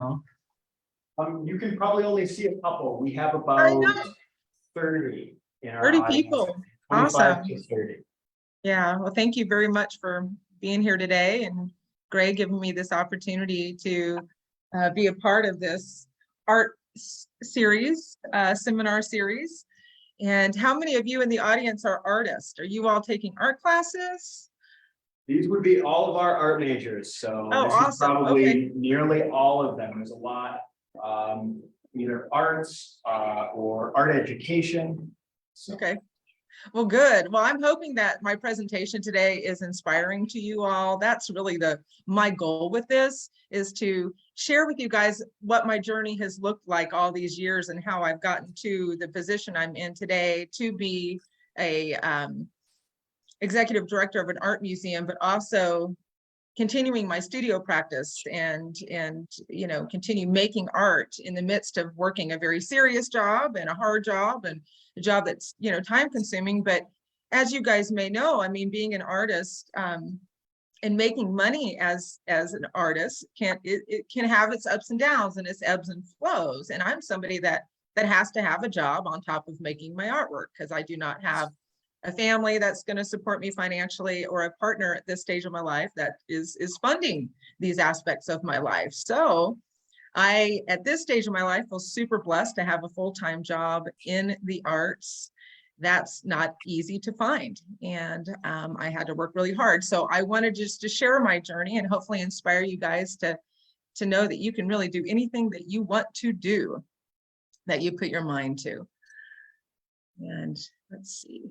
You can probably only see a couple. We have I about know, 30 in our 30 audience. people. 25 Awesome. to 30. Yeah, well, thank you very much for being here today, and Greg giving me this opportunity to be a part of this art series, seminar series. And how many of you in the audience are artists? Are you all taking art classes? These would be all of our art majors. So Oh, this is awesome. probably Okay. nearly all of them. There's a lot, either arts or art education. So. Okay. Well, good. Well, I'm hoping that my presentation today is inspiring to you all. That's really my goal with this, is to share with you guys what my journey has looked like all these years and how I've gotten to the position I'm in today to be a executive director of an art museum, but also continuing my studio practice and continue making art in the midst of working a very serious job and a hard job and a job that's time consuming. But as you guys may know, I mean, being an artist and making money as an artist it can have its ups and downs and its ebbs and flows. And I'm somebody that has to have a job on top of making my artwork, because I do not have a family that's going to support me financially, or a partner at this stage of my life that is funding these aspects of my life. So I, at this stage of my life, feel super blessed to have a full-time job in the arts. That's not easy to find, and I had to work really hard. So I wanted just to share my journey and hopefully inspire you guys to know that you can really do anything that you want to do, that you put your mind to. And let's see.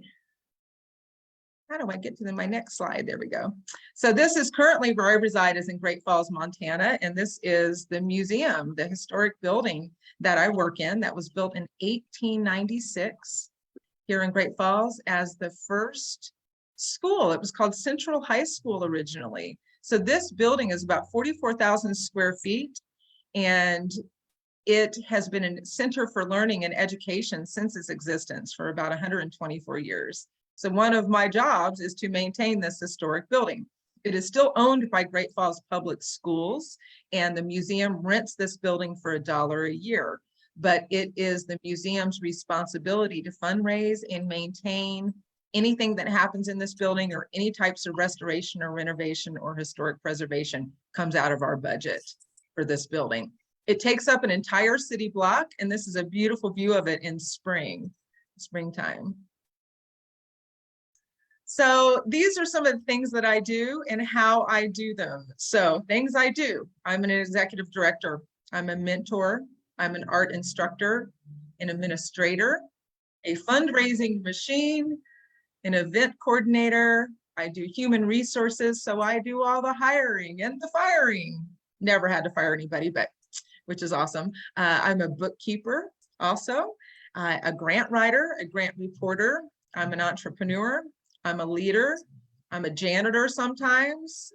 How do I get to my next slide? There we go. So this is currently where I reside, is in Great Falls, Montana. And this is the museum, the historic building that I work in, that was built in 1896 here in Great Falls as the first school. It was called Central High School originally. So this building is about 44,000 square feet, and it has been a center for learning and education since its existence for about 124 years. So one of my jobs is to maintain this historic building. It is still owned by Great Falls Public Schools, and the museum rents this building for $1 a year. But it is the museum's responsibility to fundraise and maintain anything that happens in this building, or any types of restoration or renovation or historic preservation comes out of our budget for this building. It takes up an entire city block, and this is a beautiful view of it in springtime. So these are some of the things that I do and how I do them. So things I do: I'm an executive director, I'm a mentor, I'm an art instructor, an administrator, a fundraising machine, an event coordinator. I do human resources, so I do all the hiring and the firing. Never had to fire anybody, but which is awesome. I'm a bookkeeper also, a grant writer, a grant reporter. I'm an entrepreneur. I'm a leader. I'm a janitor sometimes.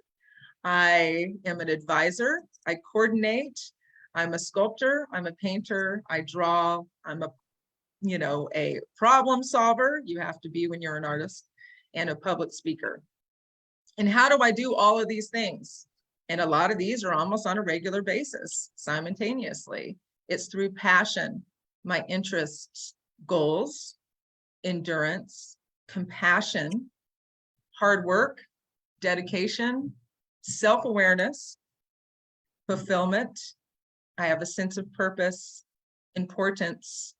I am an advisor. I coordinate. I'm a sculptor. I'm a painter. I draw. I'm a problem solver. You have to be when you're an artist, and a public speaker. And how do I do all of these things? And a lot of these are almost on a regular basis, simultaneously. It's through passion, my interests, goals, endurance, compassion, hard work, dedication, self-awareness, fulfillment. I have a sense of purpose, importance,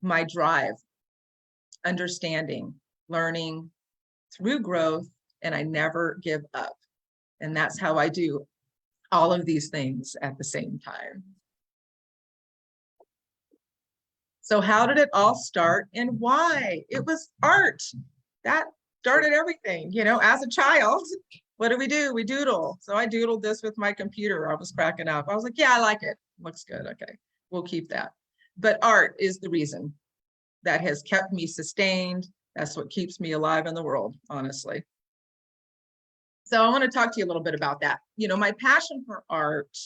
my drive, understanding, learning, through growth, and I never give up. And that's how I do all of these things at the same time. So how did it all start and why? It was art. That started everything, as a child. What do? We doodle. So I doodled this with my computer. I was cracking up. I was like, yeah, I like it. Looks good. Okay, we'll keep that. But art is the reason that has kept me sustained. That's what keeps me alive in the world, honestly. So I want to talk to you a little bit about that. My passion for art,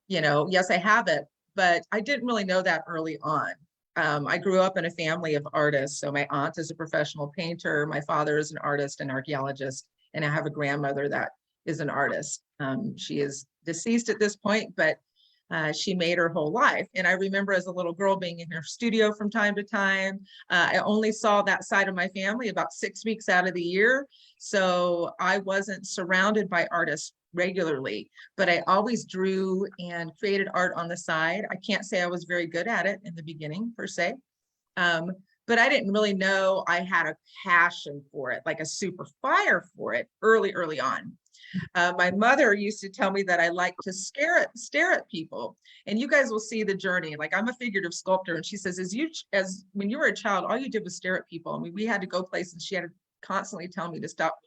yes, I have it, but I didn't really know that early on. I grew up in a family of artists. So my aunt is a professional painter. My father is an artist and archaeologist. And I have a grandmother that is an artist. She is deceased at this point, but she made her whole life. And I remember as a little girl being in her studio from time to time. I only saw that side of my family about 6 weeks out of the year. So I wasn't surrounded by artists regularly, but I always drew and created art on the side. I can't say I was very good at it in the beginning per se. But I didn't really know I had a passion for it, like a super fire for it early on. My mother used to tell me that I like to stare at people, and you guys will see the journey. Like, I'm a figurative sculptor, and she says, as when you were a child, all you did was stare at people. I mean, we had to go places. She had to constantly tell me to stop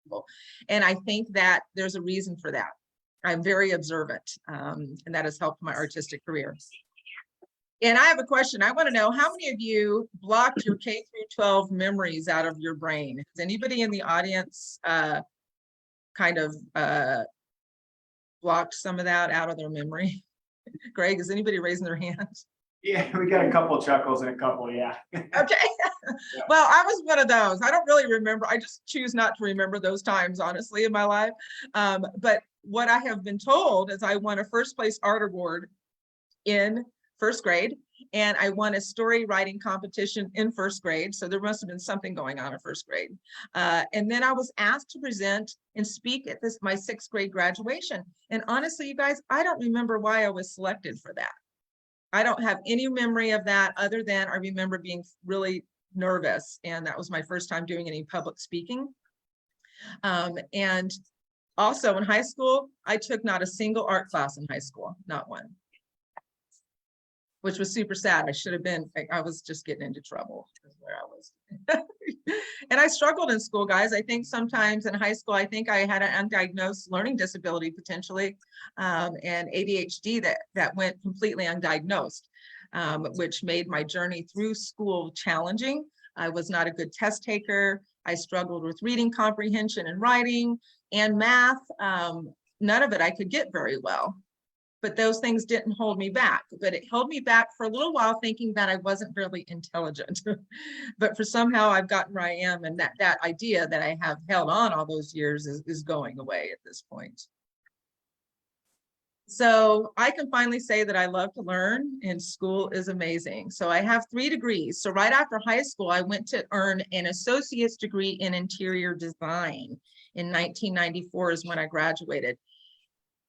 people. And I think that there's a reason for that. I'm very observant, and that has helped my artistic career. And I have a question. I want to know, how many of you blocked your K through 12 memories out of your brain? Has anybody in the audience kind of blocked some of that out of their memory? Greg, is anybody raising their hands? Yeah, we got a couple chuckles and a couple, yeah. Okay. Well, I was one of those. I don't really remember. I just choose not to remember those times, honestly, in my life. But what I have been told is I won a first place art award in first grade, and I won a story writing competition in first grade. So there must have been something going on in first grade. And then I was asked to present and speak at my 6th grade graduation. And honestly, you guys, I don't remember why I was selected for that. I don't have any memory of that other than I remember being really nervous. And that was my first time doing any public speaking. And also in high school, I took not a single art class in high school, not one. Which was super sad. I should have been, I was just getting into trouble is where I was. And I struggled in school, guys. I think sometimes in high school, I think I had an undiagnosed learning disability potentially, and ADHD that went completely undiagnosed, which made my journey through school challenging. I was not a good test taker. I struggled with reading comprehension and writing and math. None of it I could get very well. But those things didn't hold me back, but it held me back for a little while thinking that I wasn't really intelligent. But for somehow I've gotten where I am, and that idea that I have held on all those years is going away at this point. So I can finally say that I love to learn, and school is amazing. So I have 3 degrees. So right after high school, I went to earn an associate's degree in interior design. In 1994 is when I graduated.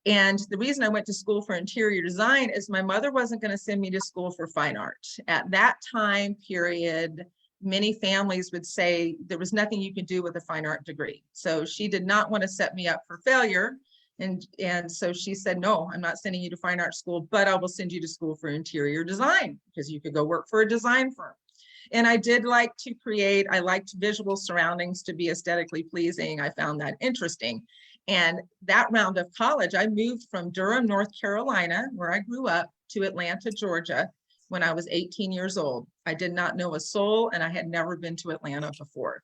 And the reason I went to school for interior design is my mother wasn't going to send me to school for fine art. At that time period, many families would say there was nothing you could do with a fine art degree. So she did not want to set me up for failure. And so she said, no, I'm not sending you to fine art school, but I will send you to school for interior design because you could go work for a design firm. And I did like to create, I liked visual surroundings to be aesthetically pleasing. I found that interesting. And that round of college, I moved from Durham, North Carolina, where I grew up, to Atlanta, Georgia, when I was 18 years old. I did not know a soul, and I had never been to Atlanta before.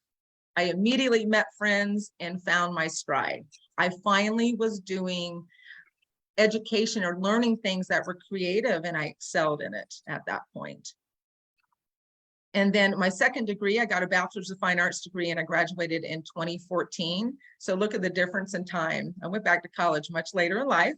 I immediately met friends and found my stride. I finally was doing education or learning things that were creative, and I excelled in it at that point. And then my second degree, I got a bachelor's of fine arts degree, and I graduated in 2014. So look at the difference in time. I went back to college much later in life.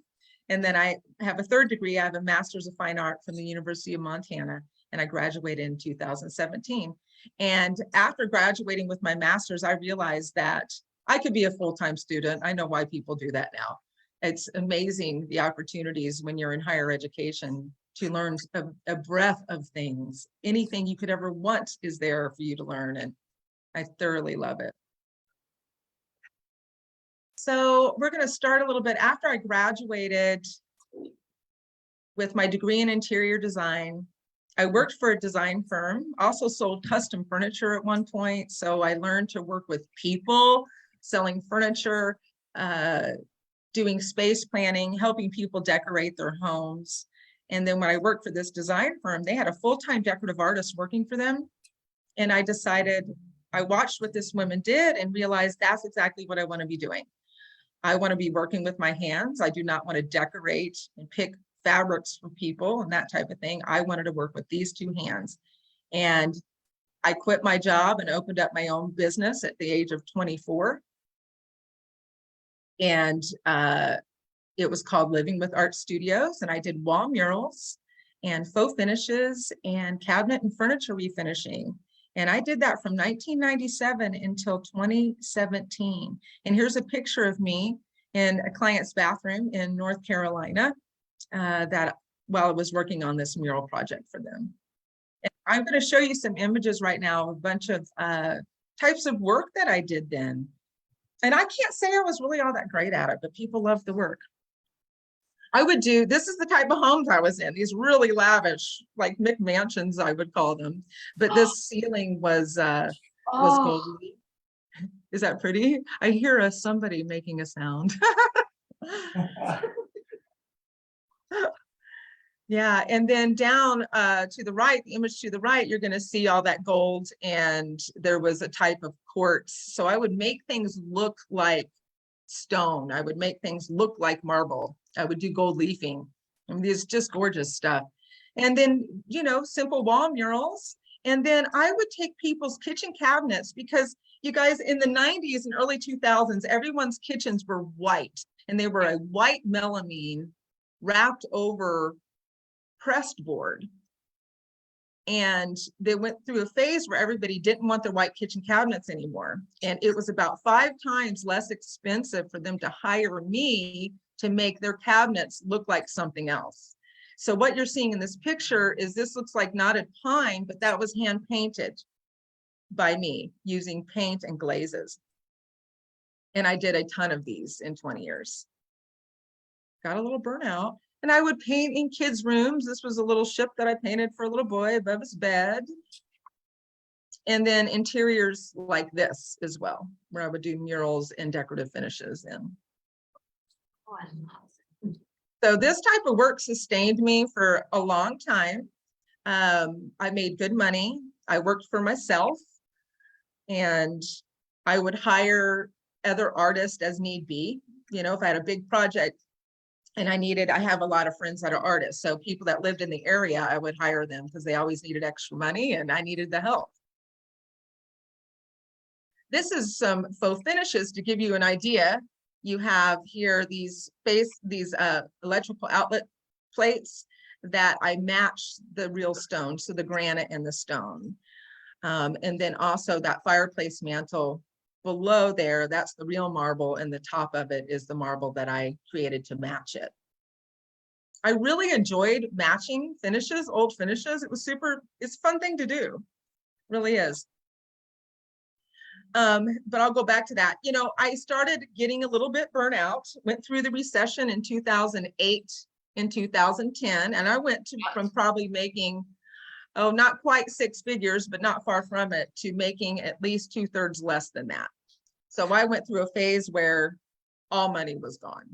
And then I have a third degree. I have a master's of fine art from the University of Montana, and I graduated in 2017. And after graduating with my master's, I realized that I could be a full-time student. I know why people do that now. It's amazing the opportunities when you're in higher education to learn a breadth of things. Anything you could ever want is there for you to learn, and I thoroughly love it. So we're going to start a little bit after I graduated with my degree in interior design. I worked for a design firm, also sold custom furniture at one point. So I learned to work with people, selling furniture, doing space planning, helping people decorate their homes. And then when I worked for this design firm, they had a full-time decorative artist working for them. And I decided, I watched what this woman did and realized that's exactly what I want to be doing. I want to be working with my hands. I do not want to decorate and pick fabrics for people and that type of thing. I wanted to work with these 2 hands. And I quit my job and opened up my own business at the age of 24. And It was called Living with Art Studios, and I did wall murals and faux finishes and cabinet and furniture refinishing. And I did that from 1997 until 2017. And here's a picture of me in a client's bathroom in North Carolina that while I was working on this mural project for them. And I'm going to show you some images right now, a bunch of types of work that I did then. And I can't say I was really all that great at it, but people loved the work. I would do, this is the type of homes I was in, these really lavish, like McMansions, I would call them. But this ceiling was gold. Is that pretty? I hear somebody making a sound. Yeah, and then down to the right, the image to the right, you're going to see all that gold, and there was a type of quartz. So I would make things look like stone. I would make things look like marble. I would do gold leafing. I mean, these just gorgeous stuff. And then, you know, simple wall murals. And then I would take people's kitchen cabinets, because you guys, in the 90s and early 2000s, everyone's kitchens were white, and they were a white melamine wrapped over pressed board. And they went through a phase where everybody didn't want their white kitchen cabinets anymore. And it was about 5 times less expensive for them to hire me to make their cabinets look like something else. So what you're seeing in this picture is, this looks like knotted pine, but that was hand painted by me using paint and glazes. And I did a ton of these in 20 years. Got a little burnout. And I would paint in kids' rooms. This was a little ship that I painted for a little boy above his bed. And then interiors like this as well, where I would do murals and decorative finishes in. So this type of work sustained me for a long time. I made good money. I worked for myself, and I would hire other artists as need be. You know, if I had a big project and I have a lot of friends that are artists. So people that lived in the area, I would hire them because they always needed extra money and I needed the help. This is some faux finishes to give you an idea. You have here these electrical outlet plates that I matched the real stone, so the granite and the stone. And then also that fireplace mantle below there, that's the real marble, and the top of it is the marble that I created to match it. I really enjoyed matching finishes, old finishes. It was it's a fun thing to do, really is. But I'll go back to that. You know, I started getting a little bit burnt out, went through the recession in 2008 and 2010, and I went from probably making, oh, not quite 6 figures, but not far from it, to making at least 2/3 less than that. So I went through a phase where all money was gone,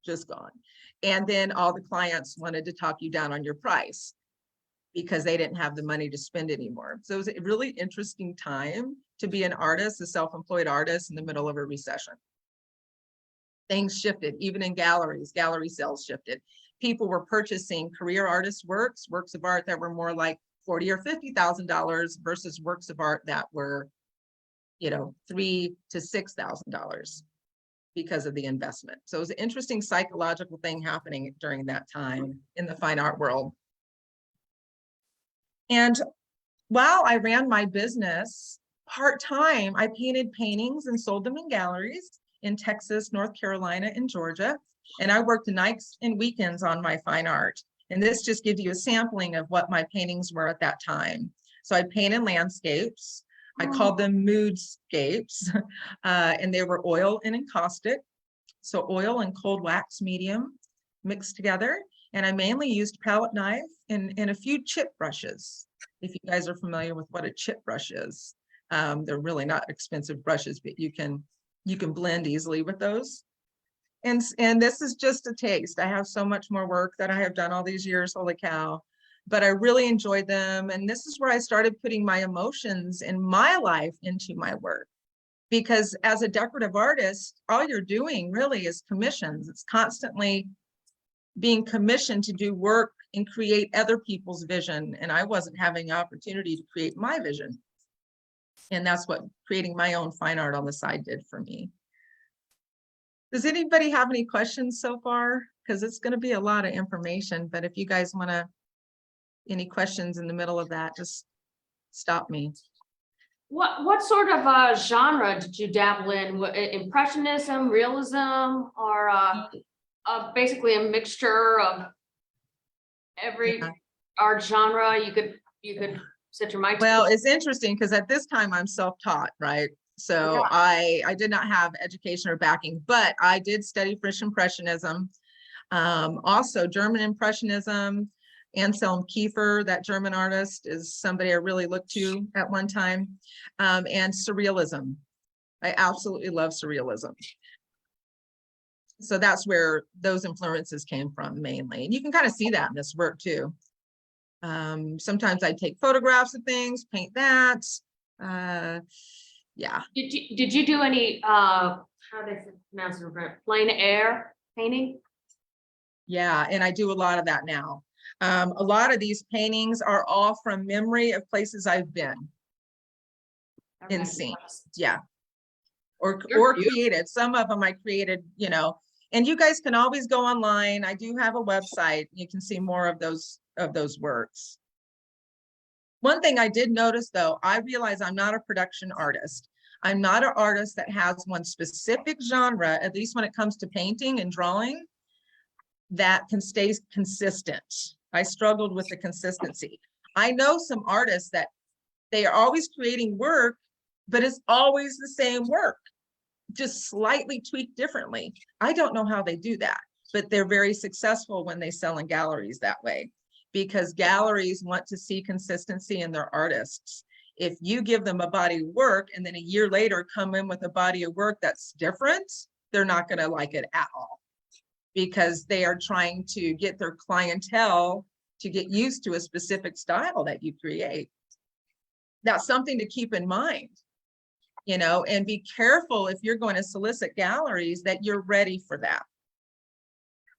just gone. And then all the clients wanted to talk you down on your price because they didn't have the money to spend anymore. So it was a really interesting time to be an artist, a self-employed artist in the middle of a recession. Things shifted, even in galleries, gallery sales shifted. People were purchasing career artist works of art that were more like $40,000 or $50,000 versus works of art that were, you know, $3,000 to $6,000 because of the investment. So it was an interesting psychological thing happening during that time in the fine art world. And while I ran my business part-time, I painted paintings and sold them in galleries in Texas, North Carolina, and Georgia. And I worked nights and weekends on my fine art. And this just gives you a sampling of what my paintings were at that time. So I painted landscapes. I called them moodscapes, and they were oil and encaustic. So oil and cold wax medium mixed together. And I mainly used palette knife and a few chip brushes. If you guys are familiar with what a chip brush is, they're really not expensive brushes, but you can blend easily with those. And this is just a taste. I have so much more work that I have done all these years, holy cow. But I really enjoyed them. And this is where I started putting my emotions in my life into my work. Because as a decorative artist, all you're doing really is commissions. It's constantly being commissioned to do work and create other people's vision. And I wasn't having the opportunity to create my vision. And that's what creating my own fine art on the side did for me. Does anybody have any questions so far? Because it's going to be a lot of information, but if you guys want to, any questions in the middle of that, just stop me. What sort of genre did you dabble in? Impressionism, realism, or basically a mixture of every Yeah. art genre you could set your mind to? Well, it's interesting because at this time I'm self-taught, right? So Yeah. I did not have education or backing, but I did study French Impressionism, also German Impressionism. Anselm Kiefer, that German artist, is somebody I really looked to at one time, and Surrealism. I absolutely love Surrealism. So that's where those influences came from mainly. And you can kind of see that in this work too. Sometimes I take photographs of things, paint that. Yeah. Did you do any how do they pronounce it? Plein air painting? Yeah, and I do a lot of that now. A lot of these paintings are all from memory of places I've been in scenes. Yeah. Or created. Some of them I created, you know, and you guys can always go online. I do have a website. You can see more of those works. One thing I did notice though, I realize I'm not a production artist. I'm not an artist that has one specific genre, at least when it comes to painting and drawing, that can stay consistent. I struggled with the consistency. I know some artists that they are always creating work, but it's always the same work, just slightly tweaked differently. I don't know how they do that, but they're very successful when they sell in galleries that way, because galleries want to see consistency in their artists. If you give them a body of work and then a year later come in with a body of work that's different, they're not going to like it at all, because they are trying to get their clientele to get used to a specific style that you create. That's something to keep in mind, you know, and be careful if you're going to solicit galleries that you're ready for that.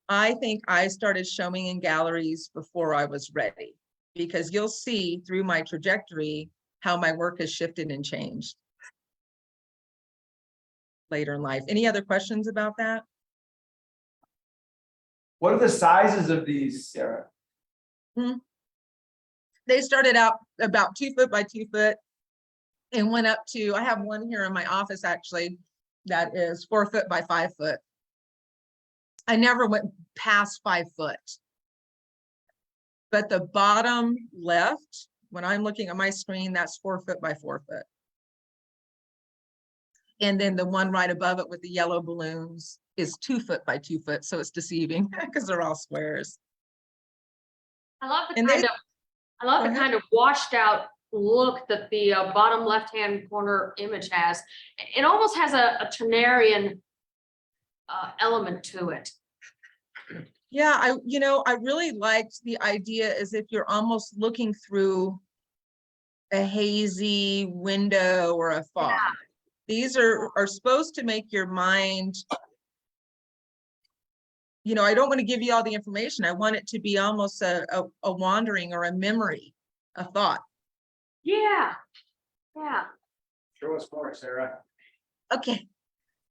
I think I started showing in galleries before I was ready, because you'll see through my trajectory how my work has shifted and changed later in life. Any other questions about that? What are the sizes of these, Sarah? They started out about 2 foot by 2 foot and went up to, I have one here in my office actually, that is 4 foot by 5 foot. I never went past 5 foot. But the bottom left, when I'm looking at my screen, that's 4 foot by 4 foot. And then the one right above it with the yellow balloons is 2 foot by 2 foot. So it's deceiving because they're all squares. I love the kind of washed out look that the bottom left-hand corner image has. It almost has a Turnerian element to it. Yeah, I really liked the idea as if you're almost looking through a hazy window or a fog. Yeah. These are supposed to make your mind, you know, I don't want to give you all the information. I want it to be almost a wandering or a memory, a thought. Yeah. Yeah. Show us more, Sarah. Okay,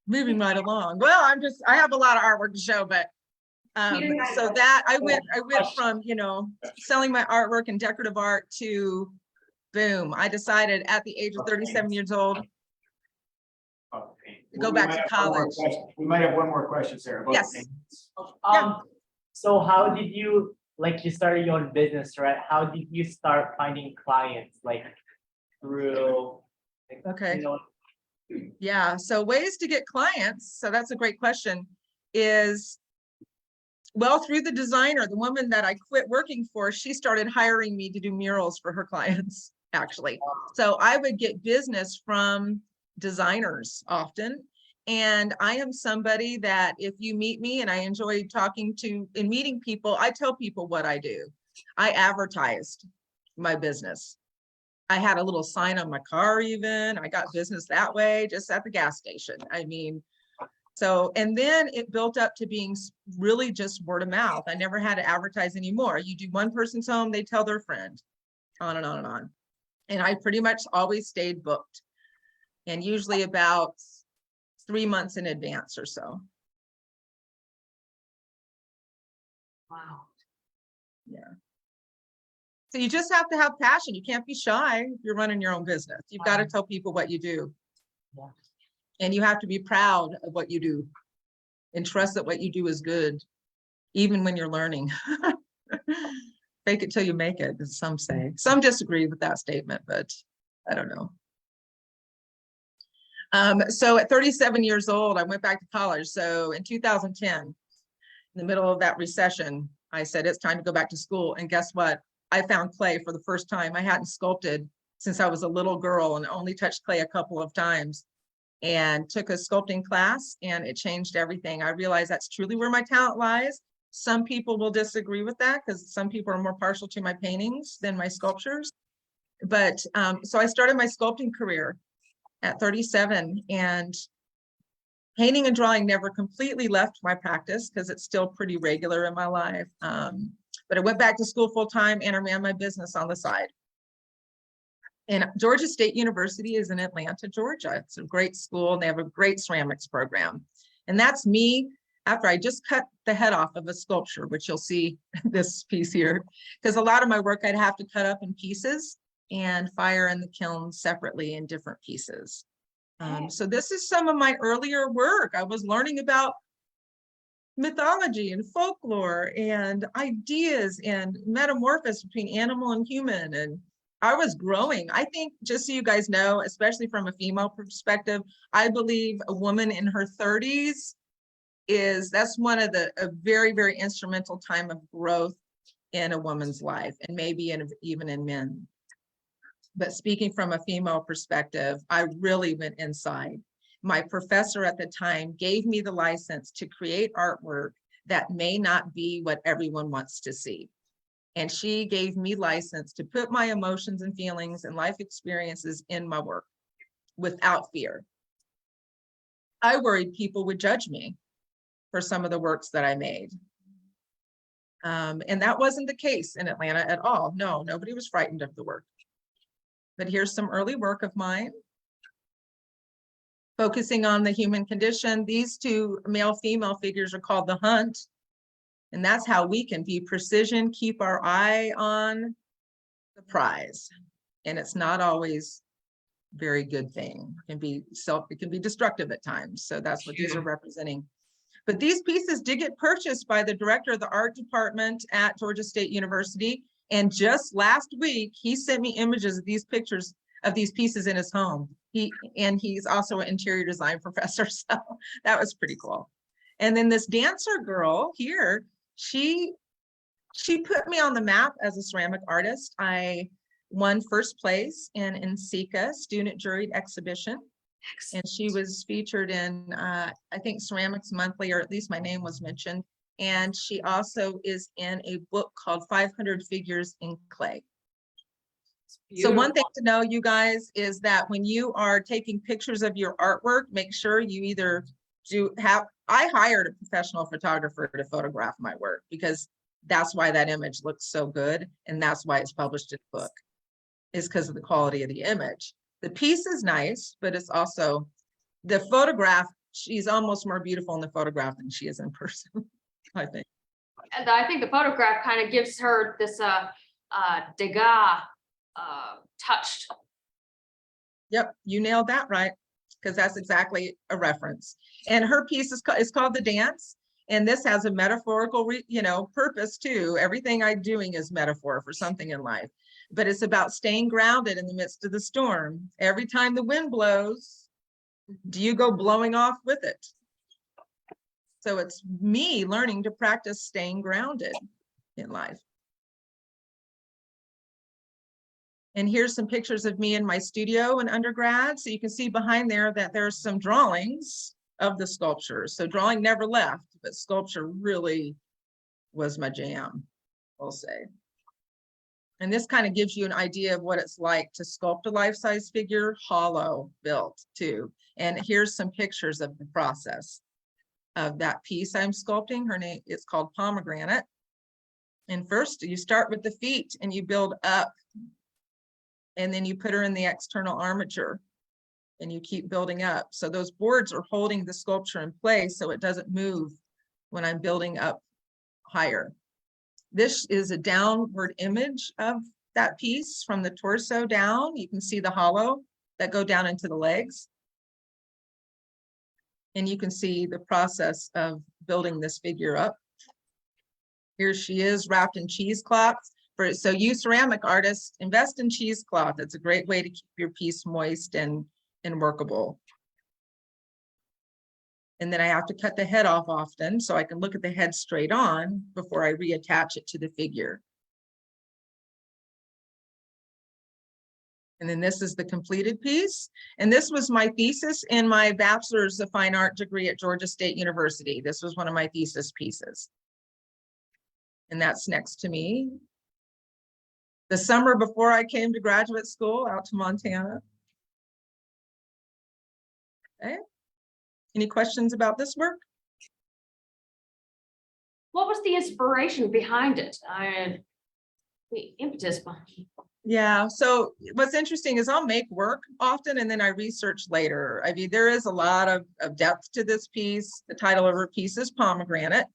moving right along. Well, I have a lot of artwork to show, but so that I went from, you know, selling my artwork and decorative art to boom. I decided at the age of 37 years old to go back to college. We might have one more question, Sarah. Yes. So how did you, like, you started your own business, right? How did you start finding clients, like through, like, okay, you know? Yeah, so ways to get clients, so that's a great question, is, well, through the designer, the woman that I quit working for, she started hiring me to do murals for her clients, actually. So I would get business from designers often. And I am somebody that if you meet me, and I enjoy talking to and meeting people, I tell people what I do. I advertised my business. I had a little sign on my car even. I got business that way, just at the gas station. I mean, so, and then it built up to being really just word of mouth. I never had to advertise anymore. You do one person's home, they tell their friend, on and on and on. And I pretty much always stayed booked, and usually about 3 months in advance or so. Wow. So you just have to have passion. You can't be shy if you're running your own business. You've got to tell people what you do. Yeah. And you have to be proud of what you do and trust that what you do is good, even when you're learning. Fake it till you make it, as some say. Some disagree with that statement, but I don't know. So at 37 years old, I went back to college. So in 2010, in the middle of that recession, I said, it's time to go back to school. And guess what? I found clay for the first time. I hadn't sculpted since I was a little girl and only touched clay a couple of times, and took a sculpting class, and it changed everything. I realized that's truly where my talent lies. Some people will disagree with that because some people are more partial to my paintings than my sculptures. But so I started my sculpting career at 37, and painting and drawing never completely left my practice because it's still pretty regular in my life. But I went back to school full time and I ran my business on the side. And Georgia State University is in Atlanta, Georgia. It's a great school and they have a great ceramics program. And that's me after I just cut the head off of a sculpture, which you'll see this piece here, because a lot of my work I'd have to cut up in pieces and fire in the kiln separately in different pieces. So this is some of my earlier work. I was learning about mythology and folklore and ideas and metamorphosis between animal and human. And I was growing. I think, just so you guys know, especially from a female perspective, I believe a woman in her 30s that's one of a very, very instrumental time of growth in a woman's life, and maybe even in men. But speaking from a female perspective, I really went inside. My professor at the time gave me the license to create artwork that may not be what everyone wants to see. And she gave me license to put my emotions and feelings and life experiences in my work without fear. I worried people would judge me for some of the works that I made. And that wasn't the case in Atlanta at all. No, nobody was frightened of the work. But here's some early work of mine, focusing on the human condition. These two male-female figures are called the hunt. And that's how we can be precision, keep our eye on the prize. And it's not always a very good thing. It can be destructive at times. So that's what these are representing. But these pieces did get purchased by the director of the art department at Georgia State University. And just last week, he sent me images of these pictures of these pieces in his home. He's also an interior design professor, so that was pretty cool. And then this dancer girl here, she put me on the map as a ceramic artist. I won first place in NCECA student juried exhibition. And she was featured in, I think, Ceramics Monthly, or at least my name was mentioned. And she also is in a book called 500 Figures in Clay. So one thing to know, you guys, is that when you are taking pictures of your artwork, make sure you either I hired a professional photographer to photograph my work, because that's why that image looks so good. And that's why it's published in the book, is because of the quality of the image. The piece is nice, but it's also the photograph. She's almost more beautiful in the photograph than she is in person, I think. And I think the photograph kind of gives her this Degas touched. Yep, you nailed that right, because that's exactly a reference. And her piece is called The Dance, and this has a metaphorical, purpose too. Everything I'm doing is metaphor for something in life, but it's about staying grounded in the midst of the storm. Every time the wind blows, do you go blowing off with it? So it's me learning to practice staying grounded in life. And here's some pictures of me in my studio in undergrad. So you can see behind there that there's some drawings of the sculptures. So drawing never left, but sculpture really was my jam, I'll say. And this kind of gives you an idea of what it's like to sculpt a life-size figure, hollow built too. And here's some pictures of the process of that piece I'm sculpting. Her name is called Pomegranate. And first you start with the feet and you build up, and then you put her in the external armature and you keep building up. So those boards are holding the sculpture in place so it doesn't move when I'm building up higher. This is a downward image of that piece from the torso down. You can see the hollow that go down into the legs. And you can see the process of building this figure up. Here she is wrapped in cheesecloth. So you ceramic artists, invest in cheesecloth. It's a great way to keep your piece moist and workable. And then I have to cut the head off often so I can look at the head straight on before I reattach it to the figure. And then this is the completed piece. And this was my thesis in my bachelor's of fine art degree at Georgia State University. This was one of my thesis pieces. And that's next to me. The summer before I came to graduate school out to Montana. Okay. Any questions about this work? What was the inspiration behind it? The impetus behind it. Yeah, so what's interesting is I'll make work often and then I research later. I mean, there is a lot of depth to this piece. The title of her piece is Pomegranate.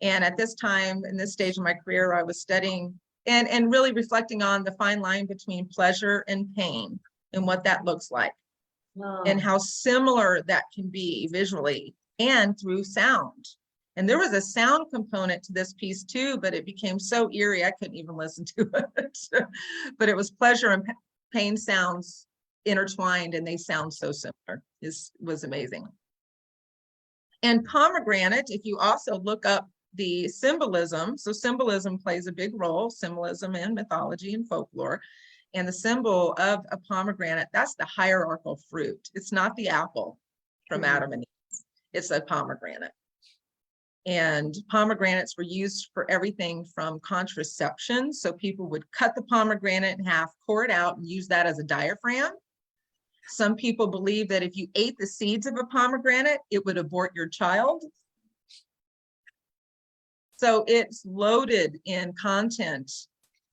And at this time, in this stage of my career, I was studying and really reflecting on the fine line between pleasure and pain and what that looks like. And how similar that can be visually and through sound. And there was a sound component to this piece too, but it became so eerie, I couldn't even listen to it. But it was pleasure and pain sounds intertwined and they sound so similar. This was amazing. And pomegranate, if you also look up the symbolism, so symbolism plays a big role, symbolism in mythology and folklore. And the symbol of a pomegranate, that's the hierarchical fruit. It's not the apple from Adam and Eve. It's a pomegranate. And pomegranates were used for everything from contraception. So people would cut the pomegranate in half, pour it out, and use that as a diaphragm. Some people believe that if you ate the seeds of a pomegranate, it would abort your child. So it's loaded in content,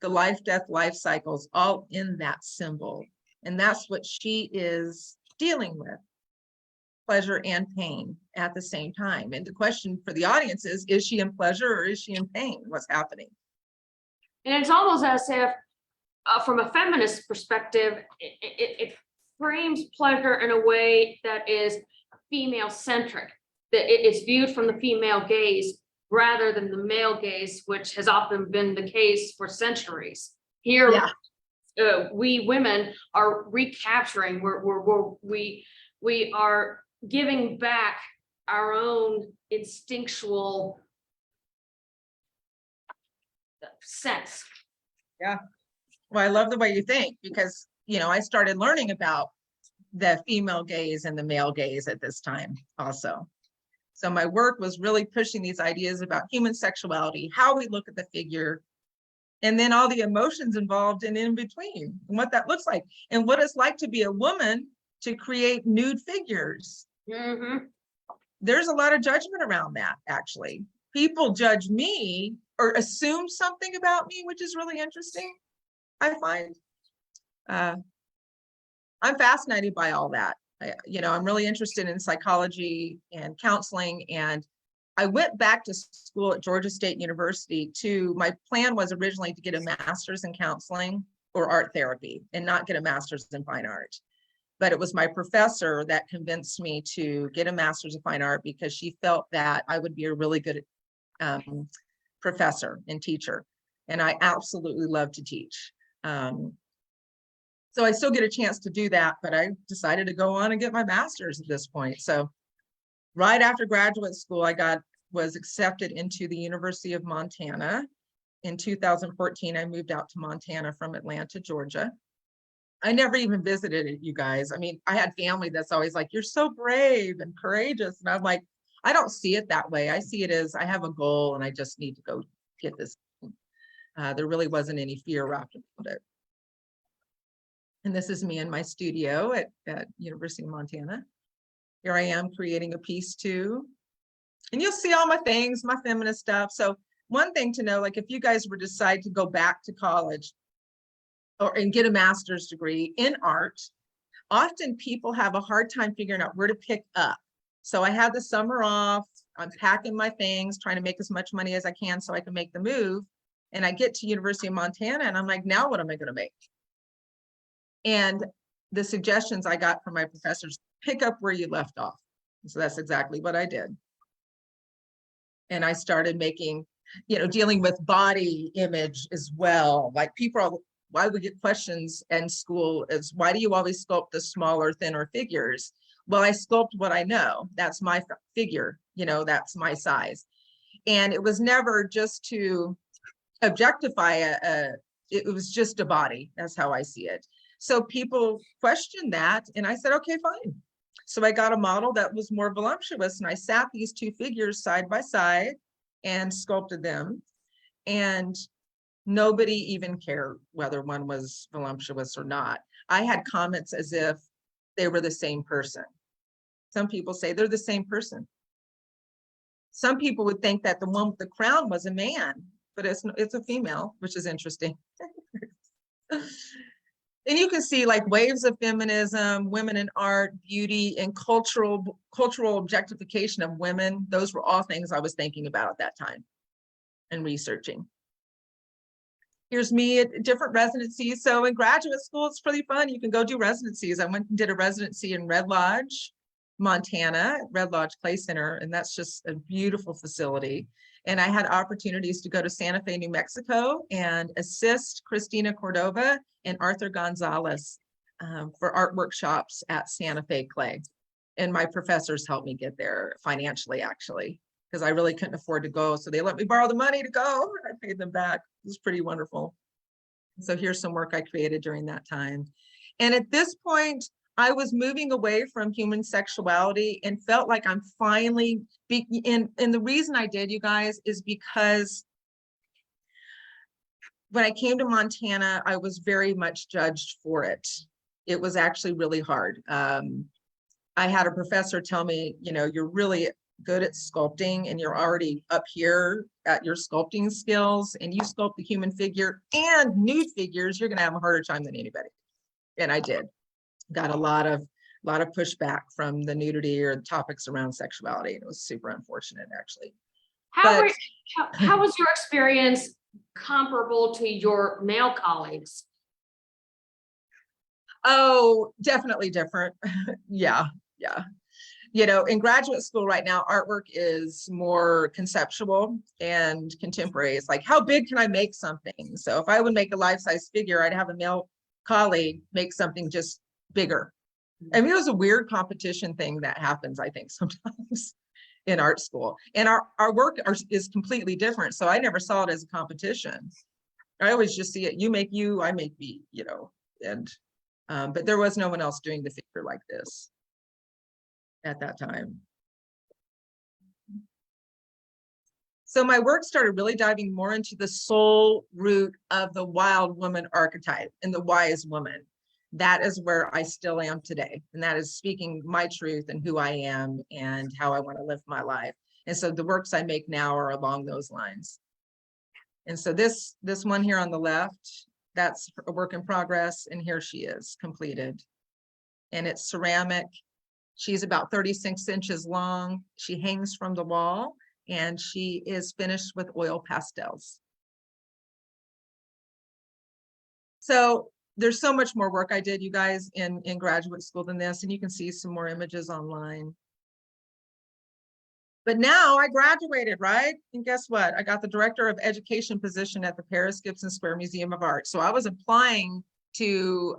the life, death, life cycles, all in that symbol. And that's what she is dealing with, pleasure and pain at the same time. And the question for the audience is she in pleasure or is she in pain? What's happening? And it's almost as if, from a feminist perspective, it frames pleasure in a way that is female-centric, that it's viewed from the female gaze rather than the male gaze, which has often been the case for centuries. Here, we women are recapturing, we are giving back our own instinctual sense. Yeah. Well, I love the way you think because, you know, I started learning about the female gaze and the male gaze at this time also. So my work was really pushing these ideas about human sexuality, how we look at the figure, and then all the emotions involved and in between, and what that looks like, and what it's like to be a woman to create nude figures. There's a lot of judgment around that, actually. People judge me or assume something about me, which is really interesting, I find. I'm fascinated by all that. You know, I'm really interested in psychology and counseling, and I went back to school at Georgia State University my plan was originally to get a master's in counseling or art therapy and not get a master's in fine art. But it was my professor that convinced me to get a master's of fine art because she felt that I would be a really good professor and teacher. And I absolutely love to teach. So I still get a chance to do that, but I decided to go on and get my master's at this point. So right after graduate school, I was accepted into the University of Montana. In 2014, I moved out to Montana from Atlanta, Georgia. I never even visited it, you guys. I mean, I had family that's always like, you're so brave and courageous. And I'm like, I don't see it that way. I see it as I have a goal and I just need to go get this. There really wasn't any fear wrapped around it. And this is me in my studio at University of Montana. Here I am creating a piece too. And you'll see all my things, my feminist stuff. So one thing to know, like if you guys were to decide to go back to college and get a master's degree in art, often people have a hard time figuring out where to pick up. So I had the summer off, I'm packing my things, trying to make as much money as I can so I can make the move. And I get to University of Montana and I'm like, now what am I going to make? And the suggestions I got from my professors, pick up where you left off. So that's exactly what I did. And I started making, dealing with body image as well. Like people are, why we get questions in school is, why do you always sculpt the smaller, thinner figures? Well, I sculpt what I know. That's my figure, that's my size. And it was never just to objectify it was just a body. That's how I see it. So people questioned that and I said, okay, fine. So I got a model that was more voluptuous and I sat these two figures side by side and sculpted them. And nobody even cared whether one was voluptuous or not. I had comments as if they were the same person. Some people say they're the same person. Some people would think that the one with the crown was a man, but it's a female, which is interesting. And you can see like waves of feminism, women in art, beauty, and cultural objectification of women. Those were all things I was thinking about at that time and researching. Here's me at different residencies. So in graduate school, it's pretty fun. You can go do residencies. I went and did a residency in Red Lodge, Montana, Red Lodge Clay Center, and that's just a beautiful facility. And I had opportunities to go to Santa Fe, New Mexico and assist Christina Cordova and Arthur Gonzalez for art workshops at Santa Fe Clay. And my professors helped me get there financially, actually, because I really couldn't afford to go. So they let me borrow the money to go. I paid them back. It was pretty wonderful. So here's some work I created during that time. And at this point, I was moving away from human sexuality and felt like I'm finally, and the reason I did, you guys, is because when I came to Montana, I was very much judged for it. It was actually really hard. I had a professor tell me, you're really good at sculpting and you're already up here at your sculpting skills and you sculpt the human figure and nude figures, you're going to have a harder time than anybody. And I did. Got a lot of pushback from the nudity or the topics around sexuality. And it was super unfortunate, actually. How was your experience comparable to your male colleagues? Oh, definitely different. Yeah. In graduate school right now, artwork is more conceptual and contemporary. It's like, how big can I make something? So if I would make a life-size figure, I'd have a male colleague make something just bigger. I mean, it was a weird competition thing that happens, I think, sometimes in art school. And our work is completely different. So I never saw it as a competition. I always just see it, you make you, I make me, and but there was no one else doing the figure like this at that time. So my work started really diving more into the soul root of the wild woman archetype and the wise woman. That is where I still am today. And that is speaking my truth and who I am and how I want to live my life. And so the works I make now are along those lines. And so this one here on the left, that's a work in progress. And here she is completed. And it's ceramic. She's about 36 inches long. She hangs from the wall and she is finished with oil pastels. So there's so much more work I did, you guys, in graduate school than this, and you can see some more images online. But now I graduated, right? And guess what? I got the director of education position at the Paris Gibson Square Museum of Art. So I was applying to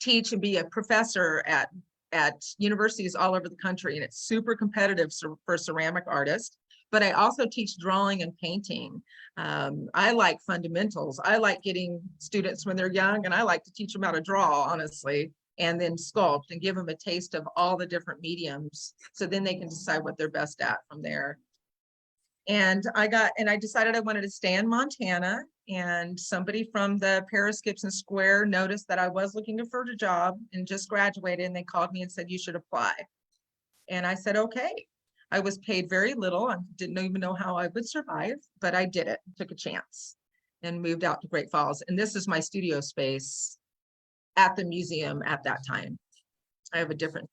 teach and be a professor at universities all over the country, and it's super competitive for ceramic artists. But I also teach drawing and painting. I like fundamentals. I like getting students when they're young, and I like to teach them how to draw, honestly, and then sculpt and give them a taste of all the different mediums. So then they can decide what they're best at from there. And I decided I wanted to stay in Montana, and somebody from the Paris Gibson Square noticed that I was looking for a job and just graduated, and they called me and said, you should apply. And I said, okay. I was paid very little. I didn't even know how I would survive, but I did it, took a chance and moved out to Great Falls. And this is my studio space at the museum at that time. I have a different.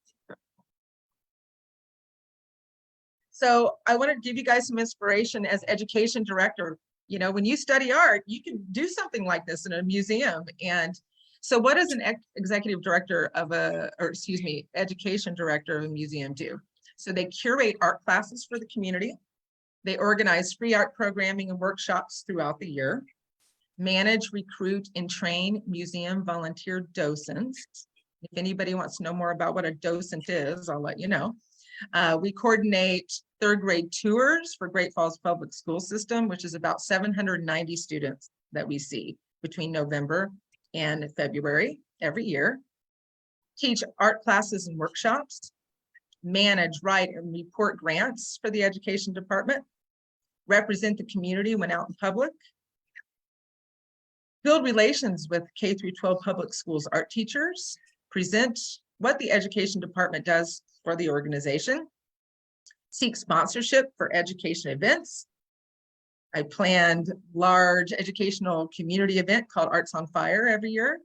So I wanted to give you guys some inspiration as education director. You know, when you study art, you can do something like this in a museum. And so what does an executive director of education director of a museum do? So they curate art classes for the community. They organize free art programming and workshops throughout the year, manage, recruit, and train museum volunteer docents. If anybody wants to know more about what a docent is, I'll let you know. We coordinate third grade tours for Great Falls Public School System, which is about 790 students that we see between November and February every year. Teach art classes and workshops, manage, write, and report grants for the education department, represent the community when out in public, build relations with K through 12 public schools art teachers, present what the education department does for the organization, seek sponsorship for education events. I planned large educational community event called Arts on Fire every year,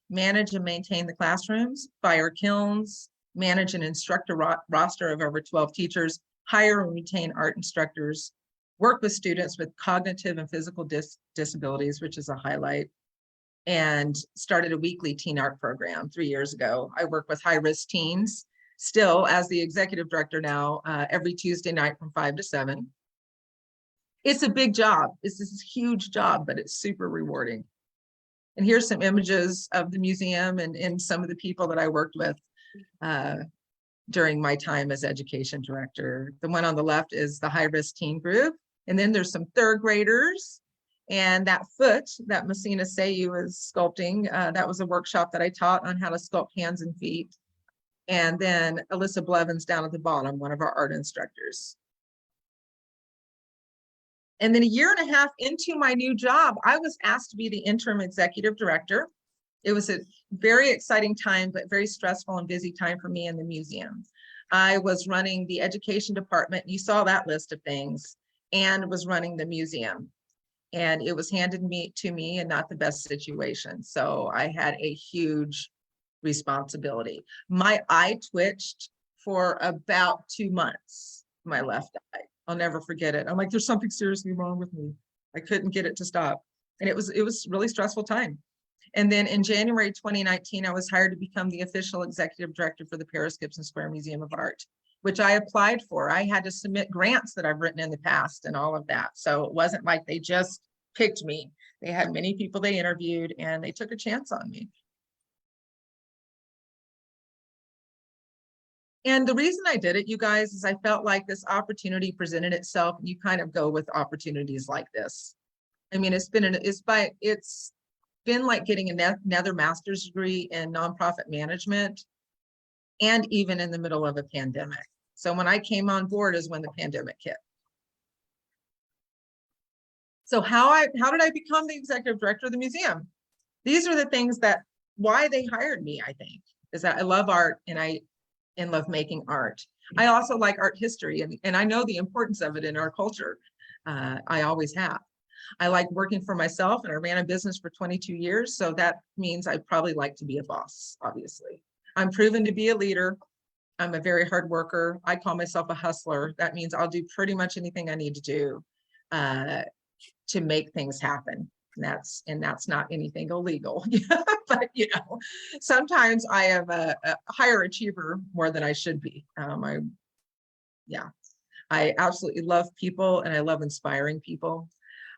manage and maintain the classrooms, fire kilns, manage and instruct a roster of over 12 teachers, hire and retain art instructors, work with students with cognitive and physical disabilities, which is a highlight, and started a weekly teen art program 3 years ago. I work with high-risk teens, still as the executive director now, every Tuesday night from 5 to 7. It's a big job. This is a huge job, but it's super rewarding. And here's some images of the museum and some of the people that I worked with during my time as education director. The one on the left is the high-risk teen group. And then there's some third graders. And that foot that Messina Sayu is sculpting, that was a workshop that I taught on how to sculpt hands and feet. And then Alyssa Blevins down at the bottom, one of our art instructors. And then 1.5 years into my new job, I was asked to be the interim executive director. It was a very exciting time, but very stressful and busy time for me in the museum. I was running the education department. You saw that list of things, and was running the museum. And it was handed to me in not the best situation. So I had a huge responsibility. My eye twitched for about 2 months, my left eye. I'll never forget it. I'm like, there's something seriously wrong with me. I couldn't get it to stop. And it was a really stressful time. And then in January 2019, I was hired to become the official executive director for the Paris Gibson Square Museum of Art, which I applied for. I had to submit grants that I've written in the past and all of that. So it wasn't like they just picked me. They had many people they interviewed, and they took a chance on me. And the reason I did it, you guys, is I felt like this opportunity presented itself, and you kind of go with opportunities like this. I mean, it's been like getting another master's degree in nonprofit management, and even in the middle of a pandemic. So when I came on board is when the pandemic hit. So how did I become the executive director of the museum? These are the things why they hired me, I think, is that I love art and love making art. I also like art history, and I know the importance of it in our culture. I always have. I like working for myself, and I ran a business for 22 years. So that means I probably like to be a boss, obviously. I'm proven to be a leader. I'm a very hard worker. I call myself a hustler. That means I'll do pretty much anything I need to do to make things happen. And that's not anything illegal, but sometimes I am a higher achiever more than I should be. I absolutely love people, and I love inspiring people.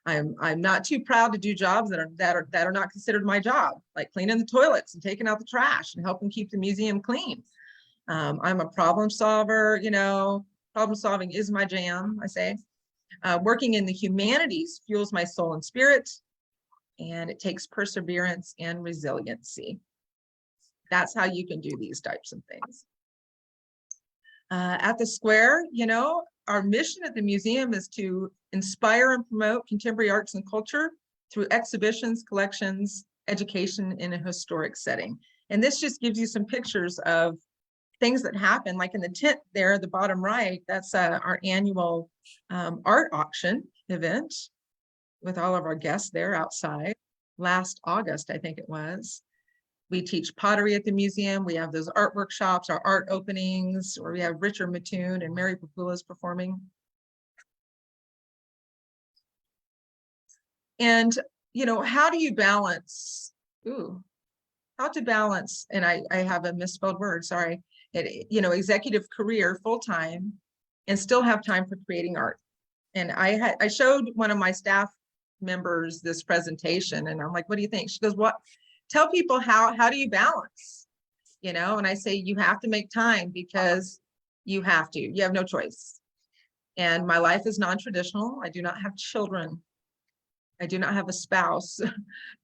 I'm not too proud to do jobs that are not considered my job, like cleaning the toilets and taking out the trash and helping keep the museum clean. I'm a problem solver. Problem solving is my jam, I say. Working in the humanities fuels my soul and spirit, and it takes perseverance and resiliency. That's how you can do these types of things. At the Square, our mission at the museum is to inspire and promote contemporary arts and culture through exhibitions, collections, education in a historic setting. And this just gives you some pictures of things that happen, like in the tent there at the bottom right. That's our annual art auction event with all of our guests there outside. Last August, I think it was. We teach pottery at the museum. We have those art workshops, our art openings, where we have Richard Mattoon and Mary Papulas performing. And, you know, how do you balance, how to balance, and I have a misspelled word, sorry. You know, executive career full-time and still have time for creating art. And I showed one of my staff members this presentation and I'm like, what do you think? She goes, what? Tell people how do you balance? You know, and I say, you have to make time because you have no choice. And my life is non-traditional. I do not have children. I do not have a spouse.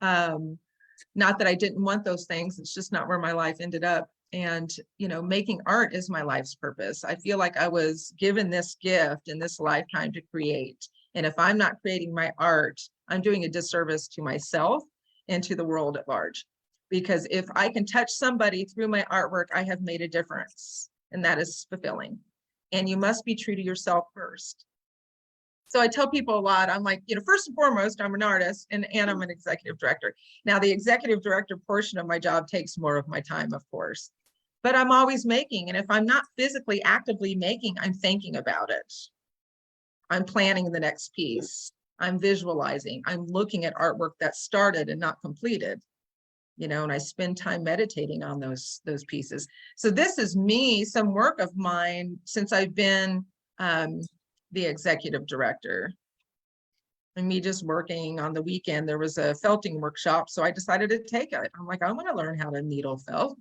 Not that I didn't want those things. It's just not where my life ended up. And, you know, making art is my life's purpose. I feel like I was given this gift in this lifetime to create. And if I'm not creating my art, I'm doing a disservice to myself and to the world at large. Because if I can touch somebody through my artwork, I have made a difference. And that is fulfilling. And you must be true to yourself first. So I tell people a lot, I'm like, you know, first and foremost, I'm an artist and I'm an executive director. Now the executive director portion of my job takes more of my time, of course, but I'm always making. And if I'm not physically actively making, I'm thinking about it. I'm planning the next piece. I'm visualizing. I'm looking at artwork that started and not completed, you know, and I spend time meditating on those pieces. So this is me, some work of mine since I've been the executive director. And me just working on the weekend, there was a felting workshop, so I decided to take it. I'm like, I want to learn how to needle felt.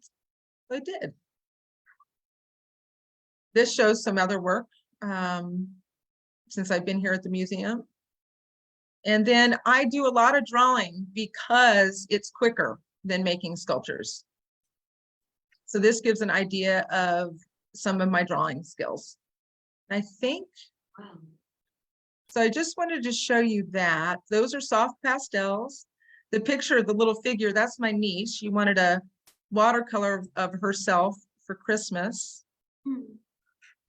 So I did. This shows some other work since I've been here at the museum. And then I do a lot of drawing because it's quicker than making sculptures. So this gives an idea of some of my drawing skills. I think, so I just wanted to show you that. Those are soft pastels. The picture of the little figure, that's my niece. She wanted a watercolor of herself for Christmas.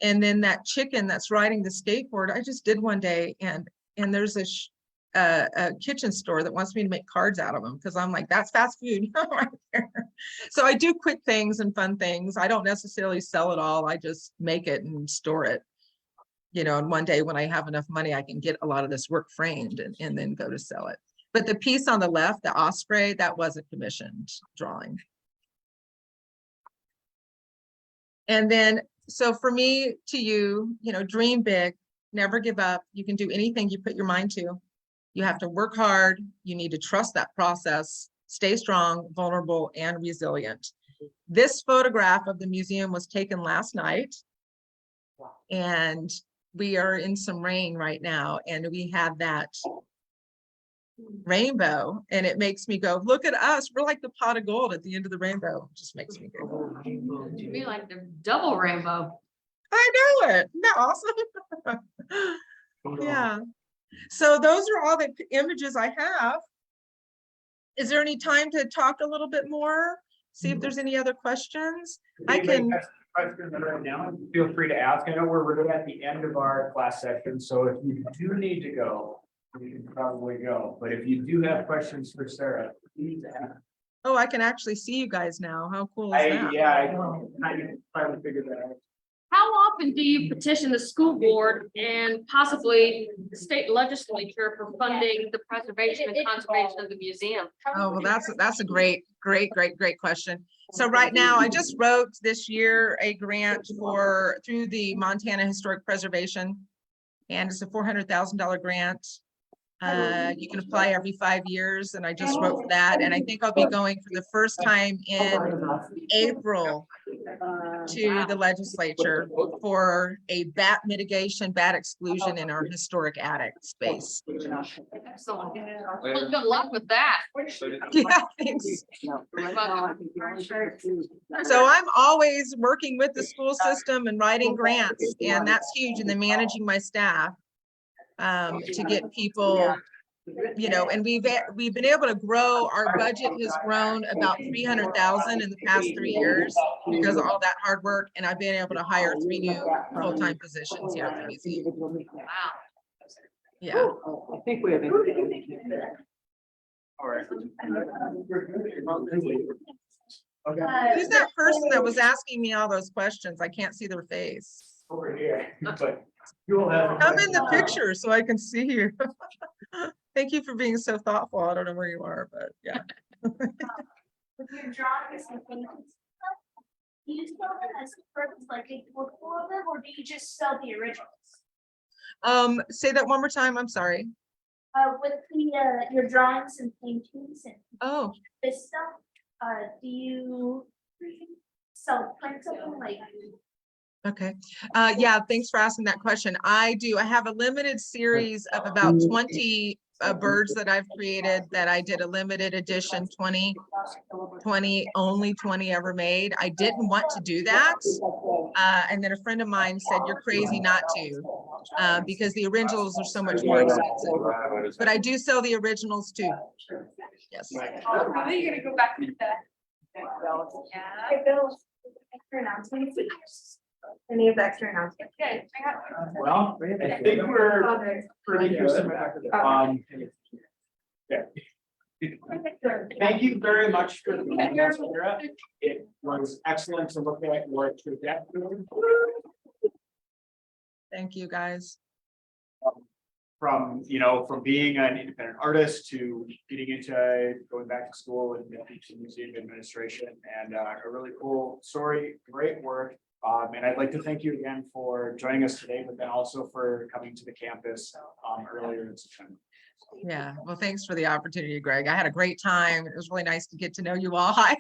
And then that chicken that's riding the skateboard, I just did one day, and there's a kitchen store that wants me to make cards out of them because I'm like, that's fast food right there. So I do quick things and fun things. I don't necessarily sell it all. I just make it and store it. You know, and one day when I have enough money, I can get a lot of this work framed and then go to sell it. But the piece on the left, the osprey, that was a commissioned drawing. And then, so for me to you, you know, dream big, never give up. You can do anything you put your mind to. You have to work hard. You need to trust that process, stay strong, vulnerable, and resilient. This photograph of the museum was taken last night. And we are in some rain right now, and we had that rainbow, and it makes me go, look at us. We're like the pot of gold at the end of the rainbow. It just makes me go. To me, like the double rainbow. I know it. Isn't that awesome? Yeah. So those are all the images I have. Is there any time to talk a little bit more? See if there's any other questions. I can. Questions right now, feel free to ask. I know we're really at the end of our class session, so if you do need to go, you can probably go. But if you do have questions for Sarah, please ask. Oh, I can actually see you guys now. How cool is that? Yeah, I kind of finally figured that out. How often do you petition the school board and possibly the state legislature for funding the preservation and conservation of the museum? Oh, well, that's a great question. So right now, I just wrote this year a grant through the Montana Historic Preservation, and it's a $400,000 grant. You can apply every 5 years, and I just wrote for that. And I think I'll be going for the first time in April to the legislature for a bat mitigation, bat exclusion in our historic attic space. Excellent. Well, good luck with that. Yeah, thanks. So I'm always working with the school system and writing grants, and that's huge. And then managing my staff to get people, you know, and we've been able to grow. Our budget has grown about 300,000 in the past 3 years because of all that hard work. And I've been able to hire 3 new full-time positions here at the museum. Wow. Yeah. I think we have. All right. Okay. Who's that person that was asking me all those questions? I can't see their face. Over here, but you will have. Come in the picture so I can see you. Thank you for being so thoughtful. I don't know where you are, but yeah. With your drawings and paintings, do you sell them as purpose, like a multiple of them, or do you just sell the originals? Say that one more time. I'm sorry. With the your drawings and paintings and Oh, this stuff, do you sell prints of them, like? okay. Yeah, thanks for asking that question. I do. I have a limited series of about 20 birds that I've created that I did a limited edition 20, only 20 ever made. I didn't want to do that. And then a friend of mine said, you're crazy not to, because the originals are so much more expensive. But I do sell the originals too. Yes. Are you gonna go back to that? Yeah. Extra announcements. Any of the extra announcements? Okay. Well, I think we're pretty good. Yeah. Thank you very much for joining us, Sarah. It was excellent to look at your trajectory. Thank you, guys. From, from being an independent artist to getting into going back to school and teaching museum administration, and a really cool story, great work. And I'd like to thank you again for joining us today, but then also for coming to the campus earlier in September. Yeah, well, thanks for the opportunity, Greg. I had a great time. It was really nice to get to know you all. Hi,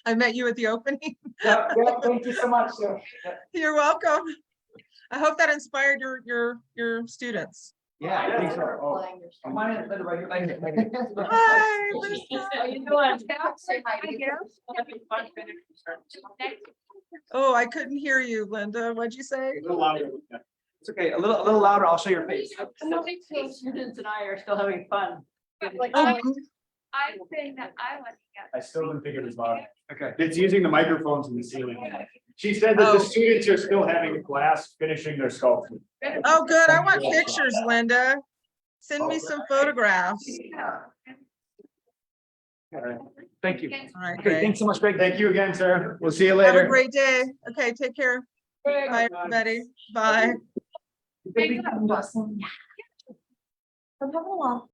I met you at the opening. Yeah, thank you so much. You're welcome. I hope that inspired your students. Yeah, I think so. Oh, come on in, Linda, right here. Hi. How you doing? Say hi to you. Oh, I couldn't hear you, Linda. What'd you say? A little louder. It's okay, a little louder, I'll show your face. Students and I are still having fun. Oh, I'm saying that I want to get. I still haven't figured this out. Okay. It's using the microphones in the ceiling. She said that Oh. the students are still having class finishing their sculpture. Oh, good. I want pictures, Linda. Send me some photographs. All right. Thank you. All right, Okay, Greg. thanks so much, Greg. Thank you again, sir. We'll see you Have a later. great day. Okay, take care. Bye, everybody. Bye. I'm having a long.